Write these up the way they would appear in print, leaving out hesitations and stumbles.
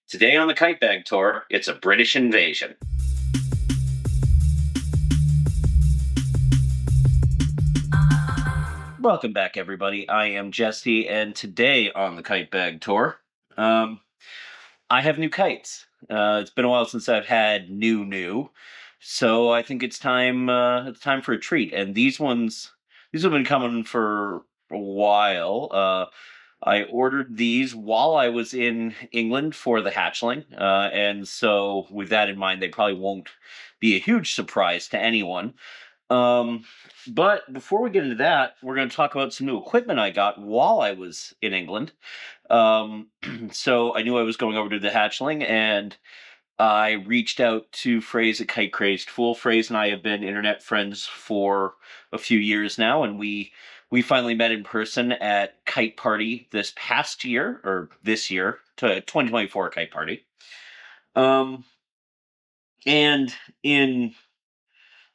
Today on the Kite Bag Tour, it's a British invasion. Welcome back, everybody. I am Jesse, and today on the Kite Bag Tour, I have new kites. It's been a while since I've had new, so I think it's time. It's time for a treat. And these have been coming for a while. I ordered these while I was in England for the Hatchling, and so with that in mind, they probably won't be a huge surprise to anyone. Um, but before we get into that, we're going to talk about some new equipment I got while I was in England. Um, so I knew I was going over to the Hatchling, and I reached out to Frayz at Kite Crazed Fool. Frayz and I have been internet friends for a few years now, and we finally met in person at Kite Party this past year, or this year, to 2024 Kite Party. And in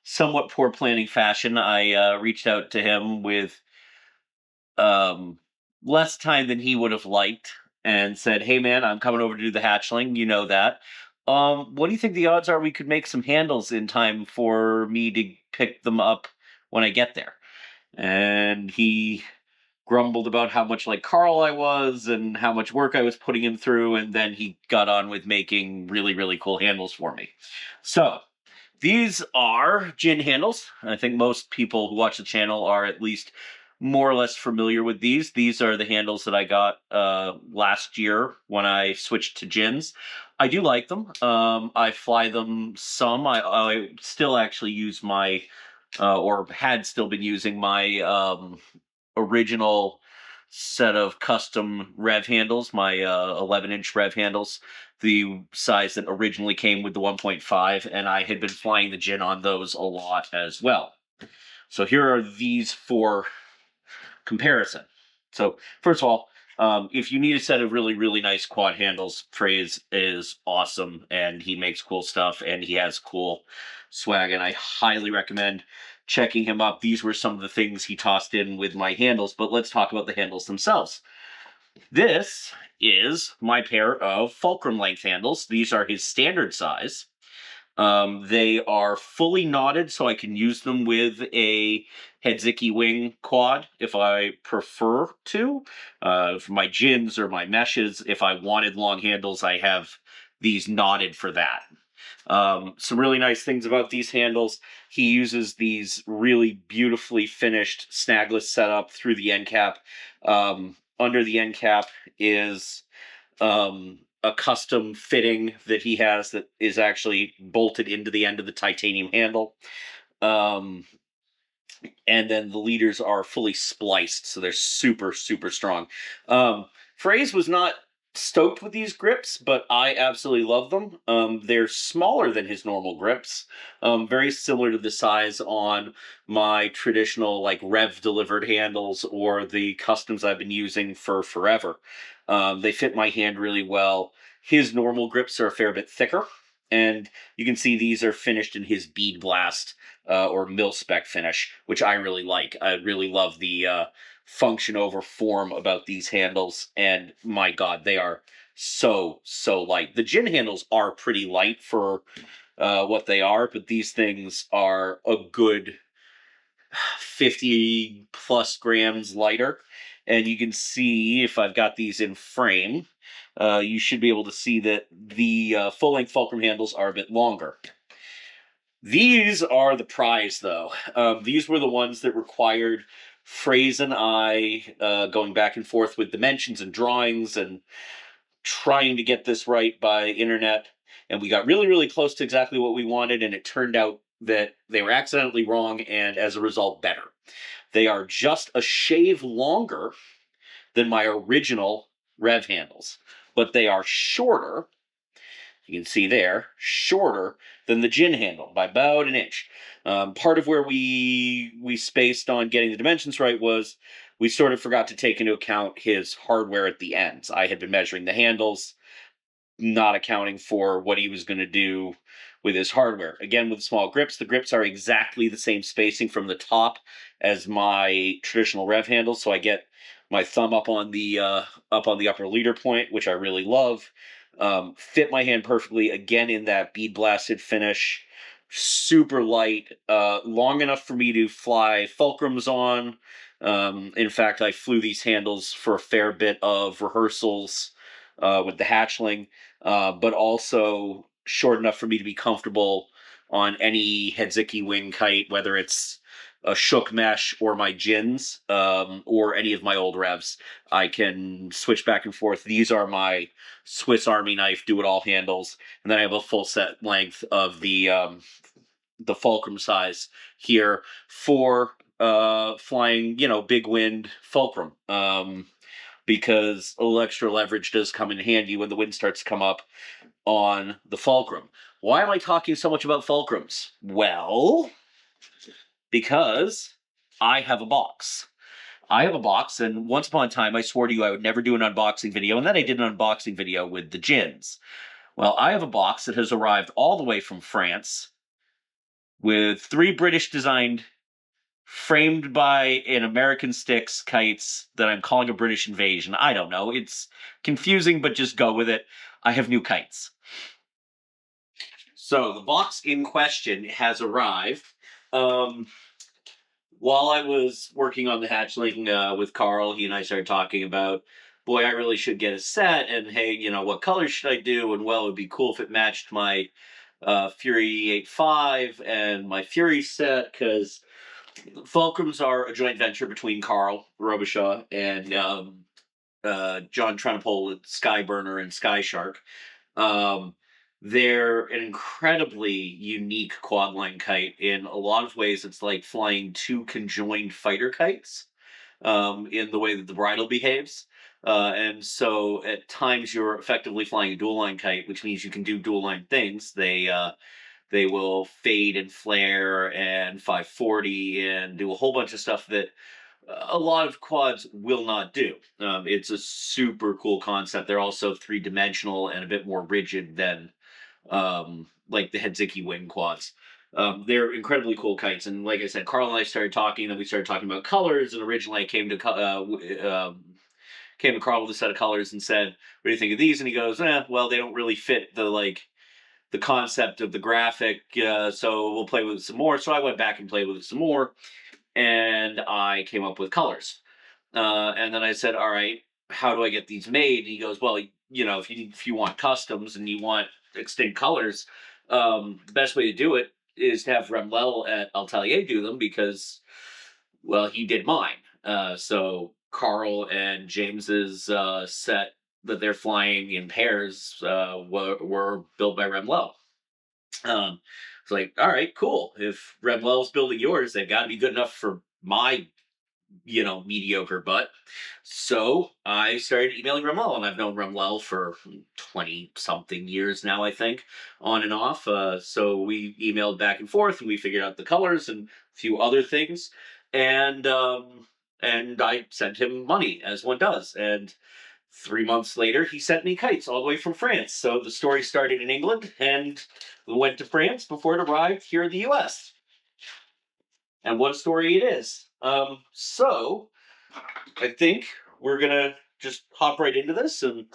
somewhat poor planning fashion, I reached out to him with less time than he would have liked and said, "Hey, man, I'm coming over to do the hatchling. You know that. What do you think the odds are we could make some handles in time for me to pick them up when I get there?" And he grumbled about how much like Carl I was and how much work I was putting him through, and then he got on with making really, really cool handles for me. So these are gin handles. I think most people who watch the channel are at least more or less familiar with these. These are the handles that I got last year when I switched to gins. I do like them. I fly them some. I still actually use my, or had still been using my original set of custom rev handles, my 11-inch rev handles, the size that originally came with the 1.5, and I had been flying the gin on those a lot as well. So here are these for comparison. So first of all, if you need a set of really, really nice quad handles, Frayz is awesome, and he makes cool stuff, and he has cool swag, and I highly recommend checking him up. These were some of the things he tossed in with my handles, but let's talk about the handles themselves. This is my pair of Fulcrum length handles. These are his standard size. They are fully knotted, so I can use them with a Hedziki wing quad if I prefer to. For my gins or my meshes, if I wanted long handles, I have these knotted for that. Some really nice things about these handles. He uses these really beautifully finished snagless setup through the end cap. Under the end cap is a custom fitting that he has that is actually bolted into the end of the titanium handle. And then the leaders are fully spliced, so they're super, super strong. Frayz was not stoked with these grips, but I absolutely love them. They're smaller than his normal grips, very similar to the size on my traditional like rev delivered handles or the customs I've been using for forever. They fit my hand really well. His normal grips are a fair bit thicker, and you can see these are finished in his bead blast or mil-spec finish, which I really like. I really love the function over form about these handles, and my god, they are so light. The gin handles are pretty light for what they are, but these things are a good 50 plus grams lighter. And you can see, if I've got these in frame, you should be able to see that the full-length Fulcrum handles are a bit longer. These are the prize, though. These were the ones that required Frayz and I going back and forth with dimensions and drawings and trying to get this right by internet. And we got really, really close to exactly what we wanted, and it turned out that they were accidentally wrong, and as a result, better. They are just a shave longer than my original rev handles, but they are shorter. You can see there, shorter than the gin handle by about an inch. Part of where we spaced on getting the dimensions right was we sort of forgot to take into account his hardware at the ends. I had been measuring the handles, not accounting for what he was going to do with his hardware. Again, with small grips, the grips are exactly the same spacing from the top as my traditional rev handles, so I get my thumb up on the upper leader point, which I really love. Fit my hand perfectly, again in that bead blasted finish. Super light, long enough for me to fly fulcrums on. In fact, I flew these handles for a fair bit of rehearsals with the Hatchling, but also short enough for me to be comfortable on any Hedziki wing kite, whether it's a shook mesh or my gins, or any of my old revs. I can switch back and forth. These are my Swiss Army knife do-it-all handles, and then I have a full set length of the fulcrum size here for flying, big wind fulcrum. Because a little extra leverage does come in handy when the wind starts to come up on the fulcrum. Why am I talking so much about fulcrums? Well, because I have a box. I have a box, and once upon a time, I swore to you I would never do an unboxing video, and then I did an unboxing video with the gins. Well, I have a box that has arrived all the way from France with 3 British-designed, framed by an American Sticks kites that I'm calling a British invasion. I don't know. It's confusing, but just go with it. I have new kites. So the box in question has arrived. While I was working on the Hatchling with Carl, he and I started talking about, boy, I really should get a set, and hey, what colors should I do? And well, it would be cool if it matched my Fury 8.5 and my Fury set, because Fulcrums are a joint venture between Carl Robertshaw and John Trennepohl with Skyburner and Sky Shark. They're an incredibly unique quadline kite. In a lot of ways, it's like flying 2 conjoined fighter kites in the way that the bridle behaves. And so at times you're effectively flying a dual line kite, which means you can do dual line things. They will fade and flare and 540 and do a whole bunch of stuff that a lot of quads will not do. It's a super cool concept. They're also 3-dimensional and a bit more rigid than like the Hedziki wing quads. They're incredibly cool kites, and like I said, Carl and I started talking, and we started talking about colors. And originally, I came to Carl with a set of colors and said, "What do you think of these?" And he goes, well, they don't really fit the concept of the graphic, so we'll play with it some more." So I went back and played with it some more, and I came up with colors. And then I said, "All right, how do I get these made?" And he goes, "Well, if you want customs and you want extinct colors, the best way to do it is to have Ramlal at Atelier do them, because, well, he did mine." So Carl and James's set that they're flying in pairs were built by Ramlal. It's like, all right, cool. If Ramlal's building yours, they've got to be good enough for my mediocre butt. So I started emailing Ramlal, and I've known Ramlal for 20 something years now, I think, on and off. So we emailed back and forth, and we figured out the colors and a few other things. And I sent him money, as one does. And 3 months later, he sent me kites all the way from France. So the story started in England and went to France before it arrived here in the US. And what a story it is. So I think we're gonna just hop right into this and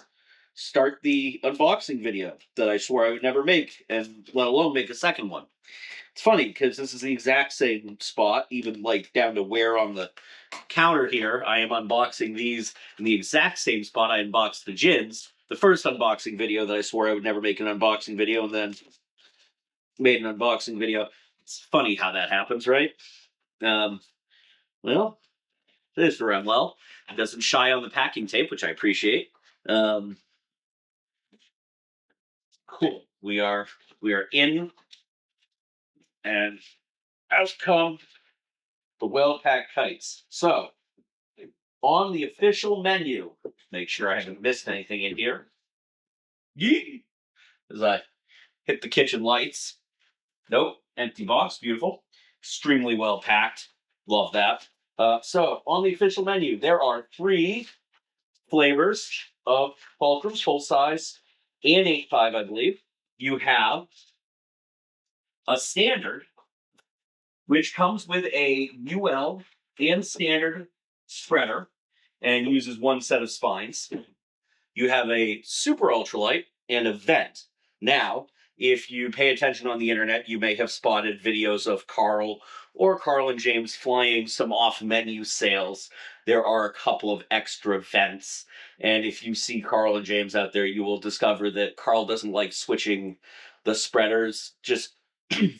start the unboxing video that I swore I would never make, and let alone make a second one. It's funny because this is the exact same spot, even like down to where on the counter here I am unboxing these in the exact same spot I unboxed the gins. The first unboxing video that I swore I would never make an unboxing video, and then made an unboxing video. It's funny how that happens, right? Well, this is Ramlal. It doesn't shy on the packing tape, which I appreciate. Cool. We are in, and out come the well-packed kites. So, on the official menu, make sure I haven't missed anything in here. Yee! As I hit the kitchen lights. Nope, empty box, beautiful. Extremely well packed. Love that. So, on the official menu, there are 3 flavors of Fulcrums, full size, and 8.5, I believe. You have a standard, which comes with a UL and standard spreader and uses 1 set of spines. You have a super ultralight, an event. Now, if you pay attention on the internet, you may have spotted videos of Carl or Carl and James flying some off-menu sales. There are a couple of extra events, and if you see Carl and James out there, you will discover that Carl doesn't like switching the spreaders just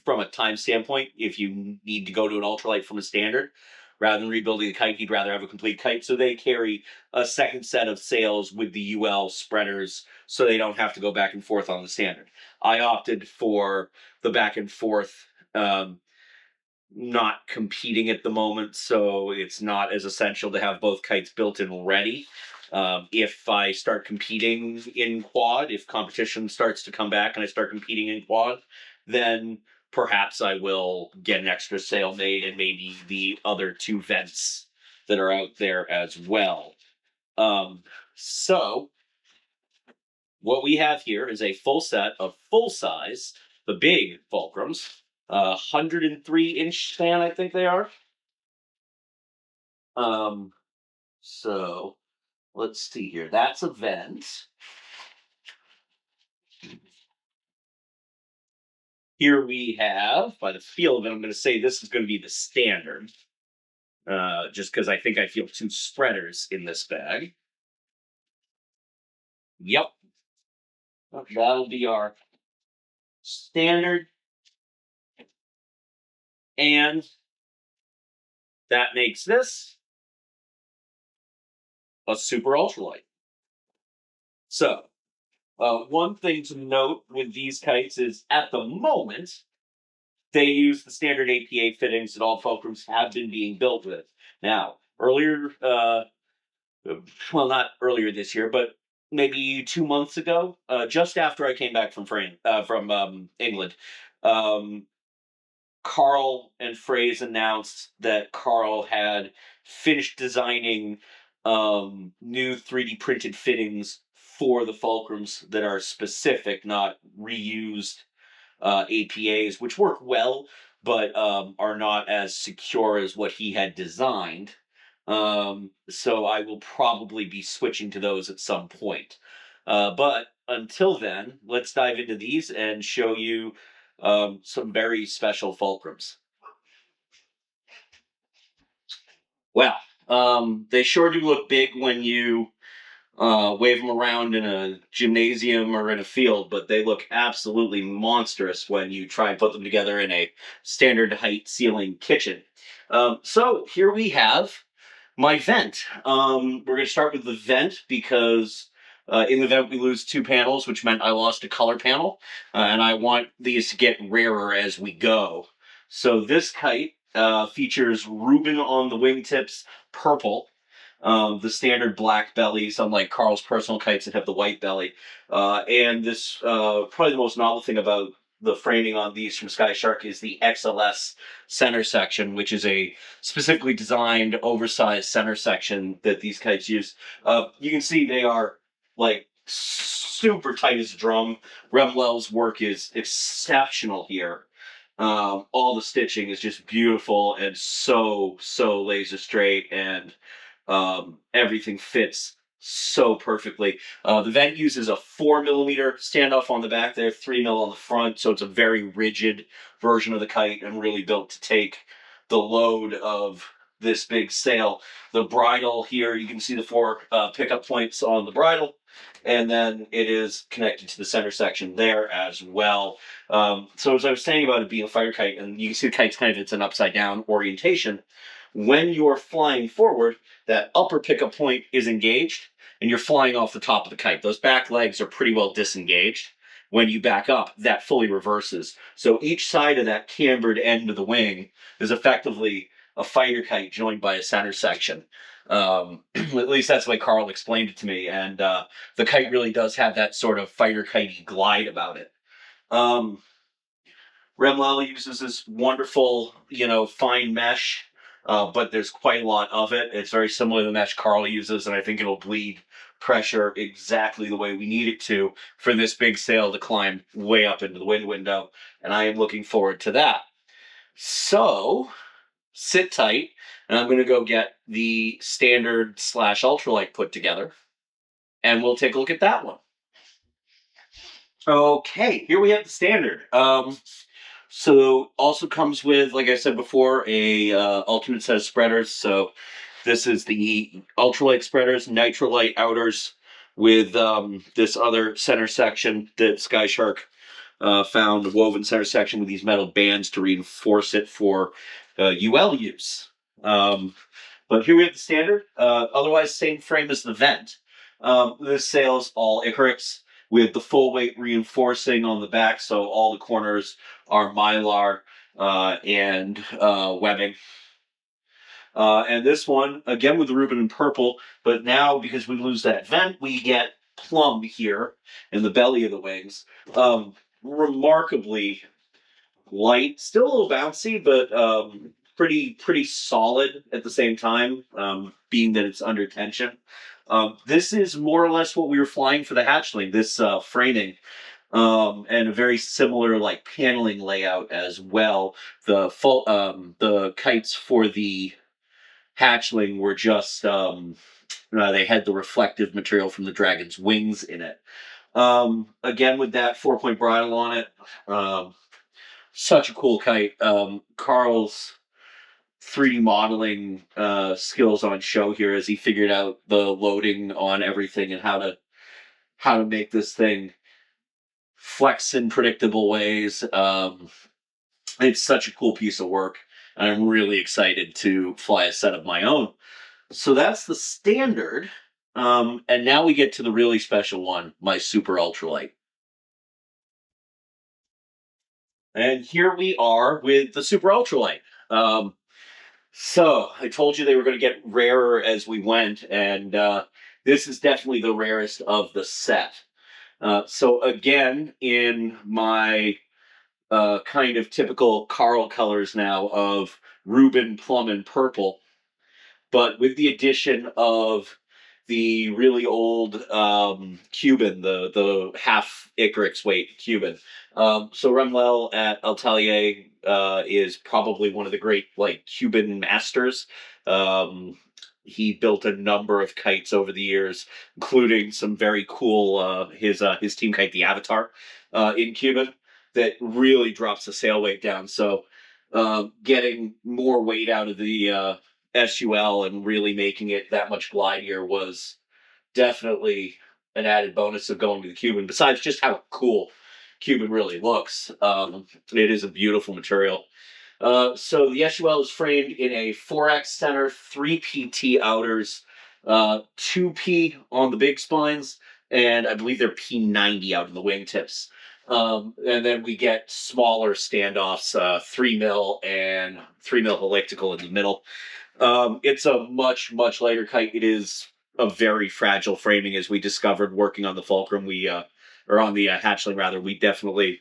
from a time standpoint. If you need to go to an ultralight from a standard, rather than rebuilding the kite, he'd rather have a complete kite. So they carry a second set of sails with the UL spreaders so they don't have to go back and forth on the standard. I opted for the back and forth, not competing at the moment, so it's not as essential to have both kites built and ready. If I start competing in quad, if competition starts to come back and I start competing in quad, then perhaps I will get an extra sail made and maybe the other two vents that are out there as well. So what we have here is a full set of full size, the big Fulcrums, 103-inch span, I think they are. So let's see here. That's a vent. Here we have, by the feel of it, I'm going to say this is going to be the standard. Just because I think I feel two spreaders in this bag. Yep. That'll be our standard. And that makes this a super ultralight. So, one thing to note with these kites is at the moment, they use the standard APA fittings that all Fulcrums have been being built with. Now, earlier, well, not earlier this year, but maybe 2 months ago, just after I came back from England, Carl and Frayz announced that Carl had finished designing new 3D printed fittings for the Fulcrums that are specific, not reused APAs, which work well, but are not as secure as what he had designed. So I will probably be switching to those at some point. But until then, let's dive into these and show you some very special Fulcrums. Well, they sure do look big when you wave them around in a gymnasium or in a field, but they look absolutely monstrous when you try and put them together in a standard height ceiling kitchen. So here we have my vent. We're going to start with the vent because in the vent we lose 2 panels, which meant I lost a color panel, and I want these to get rarer as we go. So this kite features Reuben on the wingtips, purple. The standard black bellies, unlike Carl's personal kites that have the white belly. And this, probably the most novel thing about the framing on these from Sky Shark is the XLS center section, which is a specifically designed, oversized center section that these kites use. You can see they are like super tight as a drum. Ramlal's work is exceptional here. All the stitching is just beautiful and so laser straight, and everything fits so perfectly. The vent uses a 4mm standoff on the back there, 3mm on the front, so it's a very rigid version of the kite and really built to take the load of this big sail. The bridle here, you can see the 4 pickup points on the bridle, and then it is connected to the center section there as well. So as I was saying about it being a fighter kite, and you can see the kite's kind of, it's an upside down orientation. When you're flying forward, that upper pickup point is engaged, and you're flying off the top of the kite. Those back legs are pretty well disengaged. When you back up, that fully reverses. So each side of that cambered end of the wing is effectively a fighter kite joined by a center section. At least that's the way Carl explained it to me, and the kite really does have that sort of fighter kitey glide about it. Ramlal uses this wonderful, fine mesh, but there's quite a lot of it. It's very similar to the mesh Carl uses, and I think it'll bleed pressure exactly the way we need it to for this big sail to climb way up into the wind window, and I am looking forward to that. So, sit tight, and I'm going to go get the standard / ultralight put together, and we'll take a look at that one. Okay, here we have the standard. So also comes with, like I said before, a alternate set of spreaders. So this is the ultralight spreaders, nitrolight outers with this other center section that Sky Shark found, a woven center section with these metal bands to reinforce it for UL use. But here we have the standard. Otherwise, same frame as the vent. This sail's all Icarus with the full weight reinforcing on the back, so all the corners are mylar and webbing. And this one, again with the Reuben and purple, but now because we lose that vent, we get plum here in the belly of the wings. Remarkably light, still a little bouncy, but pretty solid at the same time, being that it's under tension. This is more or less what we were flying for the hatchling, this framing. And a very similar like paneling layout as well. The kites for the hatchling were just they had the reflective material from the dragon's wings in it. Again with that 4-point bridle on it. Such a cool kite. Carl's 3D modeling skills on show here as he figured out the loading on everything and how to make this thing flex in predictable ways. It's such a cool piece of work, and I'm really excited to fly a set of my own. So that's the standard. And now we get to the really special one, my super ultralight. And here we are with the super ultralight. So I told you they were going to get rarer as we went, and this is definitely the rarest of the set. So again, in my kind of typical Carl colors now of Reuben, plum, and purple, but with the addition of the really old Cuben, the half Icarus weight Cuben. So Ramlal at Atelier is probably one of the great like Cuben masters. He built a number of kites over the years, including some very cool his team kite, the Avatar, in Cuben, that really drops the sail weight down. So getting more weight out of the SUL and really making it that much glidier was definitely an added bonus of going to the Cuben. Besides just how cool Cuben really looks, it is a beautiful material. So the SUL is framed in a 4X center, 3PT outers, 2P on the big spines, and I believe they're P90 out in the wingtips. And then we get smaller standoffs, 3 mil and 3 mil helical in the middle. It's a much lighter kite. It is a very fragile framing, as we discovered working on the Fulcrum. Or on the hatchling rather, we definitely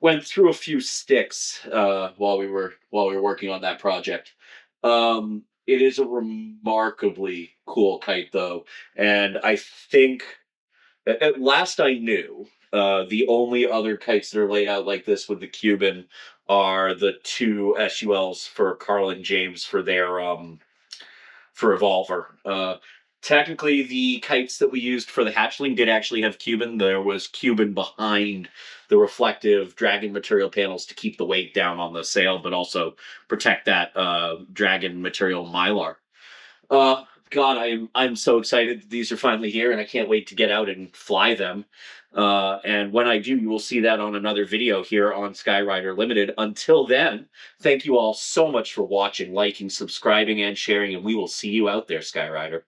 went through a few sticks while we were working on that project. It is a remarkably cool kite though, and I think at last I knew, the only other kites that are laid out like this with the Cuben are the two SULs for Carl and James for their for Evolver. Technically, the kites that we used for the hatchling did actually have Cuben. There was Cuben behind the reflective dragon material panels to keep the weight down on the sail, but also protect that dragon material mylar. God, I'm so excited that these are finally here, and I can't wait to get out and fly them. And when I do, you will see that on another video here on Skyrider Limited. Until then, thank you all so much for watching, liking, subscribing, and sharing, and we will see you out there, Skyrider.